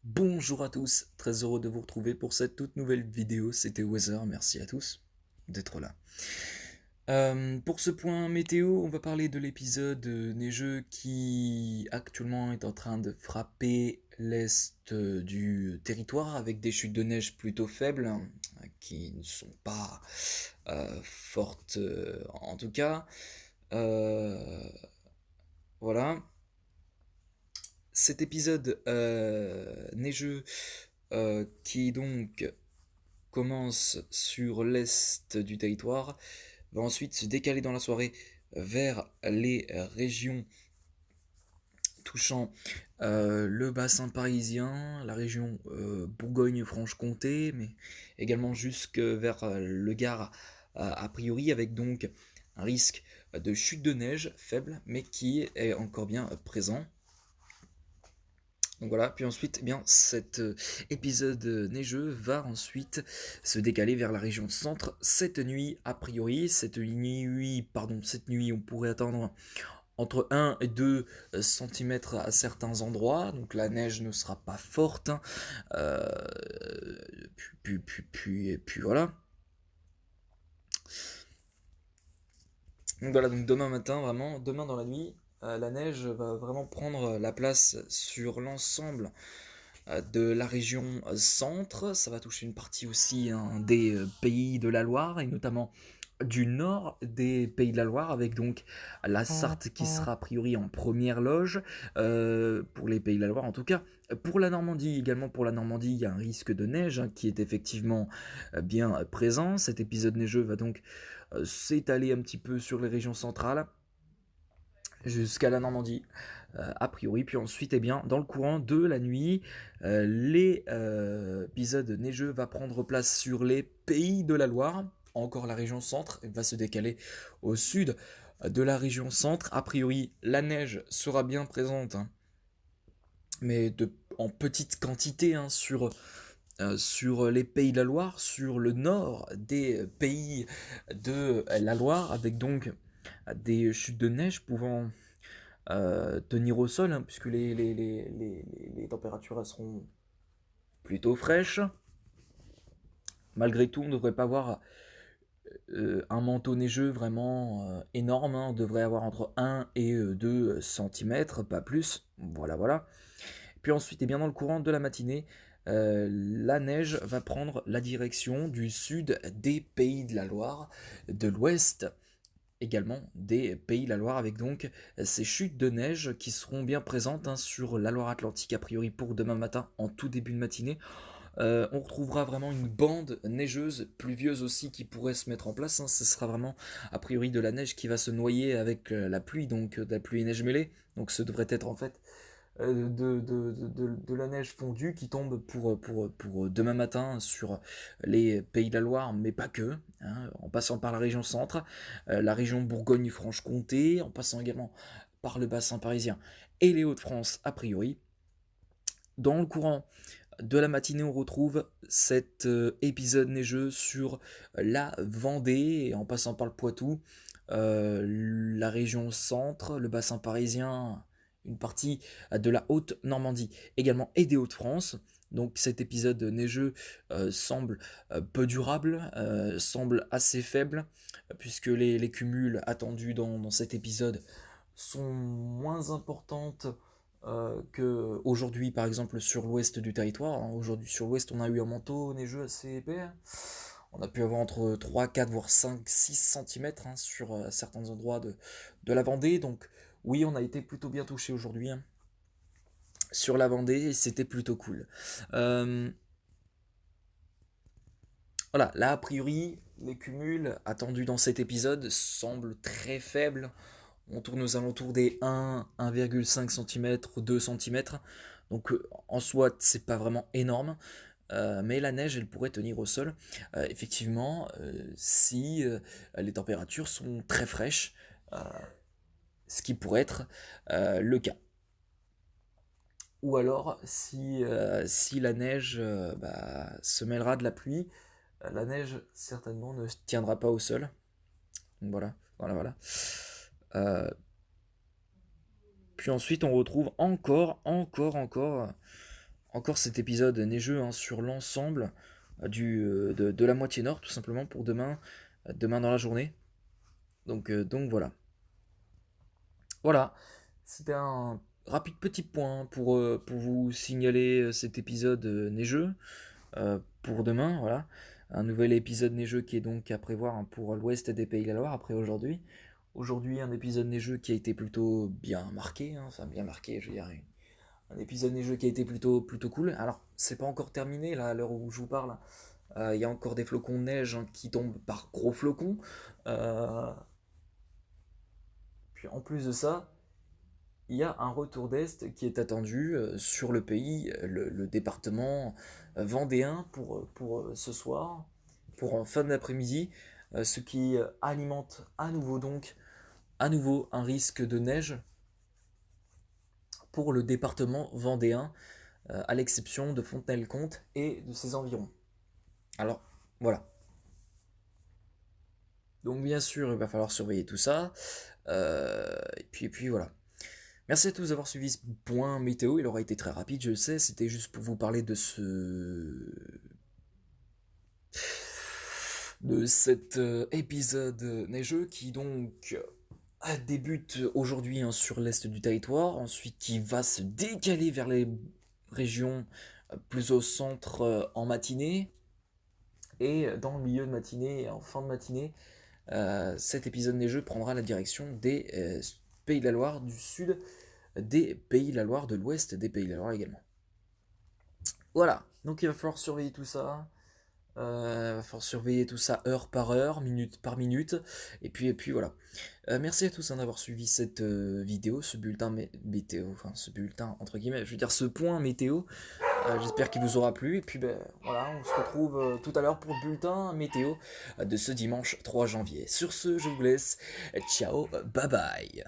Bonjour à tous, très heureux de vous retrouver pour cette toute nouvelle vidéo. C'était Weather, merci à tous d'être là. Pour ce point météo, on va parler de l'épisode neigeux qui actuellement est en train de frapper l'est du territoire avec des chutes de neige plutôt faibles, qui ne sont pas fortes en tout cas. Euh, voilà. Cet épisode neigeux qui donc commence sur l'est du territoire, va ensuite se décaler dans la soirée vers les régions touchant le bassin parisien, la région Bourgogne-Franche-Comté, mais également jusque vers le Gard a priori, avec donc un risque de chute de neige faible, mais qui est encore bien présent. Donc voilà, puis ensuite, eh bien, cet épisode neigeux va ensuite se décaler vers la région centre cette nuit, a priori. Cette nuit, on pourrait attendre entre 1 et 2 cm à certains endroits, donc la neige ne sera pas forte, hein. Euh, puis voilà. Donc voilà, donc demain matin, vraiment, demain dans la nuit, la neige va vraiment prendre la place sur l'ensemble de la région centre. Ça va toucher une partie aussi, hein, des pays de la Loire, et notamment du nord des pays de la Loire, avec donc la Sarthe qui sera a priori en première loge, pour les pays de la Loire en tout cas. Pour la Normandie, également pour la Normandie, il y a un risque de neige, hein, qui est effectivement bien présent. Cet épisode neigeux va donc s'étaler un petit peu sur les régions centrales jusqu'à la Normandie, a priori. Puis ensuite, eh bien, dans le courant de la nuit, l'épisode neigeux va prendre place sur les pays de la Loire, encore la région centre, et va se décaler au sud de la région centre. A priori, la neige sera bien présente, hein, mais en petite quantité, hein, sur les pays de la Loire, sur le nord des pays de la Loire, avec donc des chutes de neige pouvant tenir au sol, hein, puisque les températures elles seront plutôt fraîches. Malgré tout, on ne devrait pas avoir un manteau neigeux vraiment énorme, hein. On devrait avoir entre 1 et 2 cm, pas plus. Voilà, voilà. Puis ensuite, et bien dans le courant de la matinée, la neige va prendre la direction du sud des pays de la Loire, de l'ouest également des pays de la Loire, avec donc ces chutes de neige qui seront bien présentes, hein, sur la Loire-Atlantique a priori pour demain matin en tout début de matinée. On retrouvera vraiment une bande neigeuse, pluvieuse aussi, qui pourrait se mettre en place, hein. Ce sera vraiment a priori de la neige qui va se noyer avec la pluie, donc de la pluie et neige mêlée. Donc ce devrait être en fait de la neige fondue qui tombe pour demain matin sur les Pays de la Loire, mais pas que, hein, en passant par la région centre, la région Bourgogne-Franche-Comté, en passant également par le bassin parisien et les Hauts-de-France a priori. Dans le courant de la matinée, on retrouve cet épisode neigeux sur la Vendée, en passant par le Poitou, la région centre, le bassin parisien, une partie de la Haute-Normandie également, et des Hauts-de-France. Donc cet épisode neigeux semble peu durable, semble assez faible, puisque les cumuls attendus dans cet épisode sont moins importantes qu'aujourd'hui, par exemple, sur l'ouest du territoire. Aujourd'hui, sur l'ouest, on a eu un manteau neigeux assez épais. On a pu avoir entre 3, 4, voire 5, 6 cm, hein, sur certains endroits de la Vendée. Donc, oui, on a été plutôt bien touché aujourd'hui, hein, sur la Vendée, et c'était plutôt cool. Euh, voilà, là, a priori, les cumuls attendus dans cet épisode semblent très faibles. On tourne aux alentours des 1, 1,5 cm, 2 cm. Donc en soi, c'est pas vraiment énorme. Mais la neige, elle pourrait tenir au sol, effectivement, si les températures sont très fraîches, euh, ce qui pourrait être le cas. Ou alors, si la neige se mêlera de la pluie, la neige certainement ne tiendra pas au sol. Donc voilà, voilà, voilà. Euh, Puis ensuite, on retrouve encore encore cet épisode neigeux hein, sur l'ensemble de la moitié nord, tout simplement, pour demain dans la journée. Donc voilà. Voilà, c'était un rapide petit point pour vous signaler cet épisode neigeux pour demain. Voilà, un nouvel épisode neigeux qui est donc à prévoir hein, pour l'ouest des Pays de la Loire après aujourd'hui. Aujourd'hui, un épisode neigeux qui a été plutôt bien marqué, hein, enfin bien marqué, je veux dire, un épisode neigeux qui a été plutôt cool. Alors, c'est pas encore terminé là, à l'heure où je vous parle. Il y a encore des flocons de neige hein, qui tombent par gros flocons. Euh, Puis en plus de ça, il y a un retour d'Est qui est attendu sur le pays, le département vendéen pour ce soir, pour en fin d'après-midi, ce qui alimente à nouveau un risque de neige pour le département vendéen, à l'exception de Fontenay-le-Comte et de ses environs. Alors, voilà. Donc bien sûr, il va falloir surveiller tout ça. Et puis voilà. Merci à tous d'avoir suivi ce point météo. Il aura été très rapide, je le sais. C'était juste pour vous parler de cet épisode neigeux qui donc débute aujourd'hui hein, sur l'est du territoire, ensuite qui va se décaler vers les régions plus au centre en matinée, et dans le milieu de matinée et en fin de matinée, cet épisode neigeux prendra la direction des Pays de la Loire, du sud des Pays de la Loire, de l'ouest des Pays de la Loire également. Voilà, donc il va falloir surveiller tout ça. Il va falloir surveiller tout ça heure par heure, minute par minute. Et puis voilà. Merci à tous hein, d'avoir suivi cette vidéo, ce bulletin météo, enfin ce bulletin entre guillemets, je veux dire ce point météo. J'espère qu'il vous aura plu. Et puis ben voilà, on se retrouve tout à l'heure pour le bulletin météo de ce dimanche 3 janvier. Sur ce, je vous laisse. Ciao, bye bye.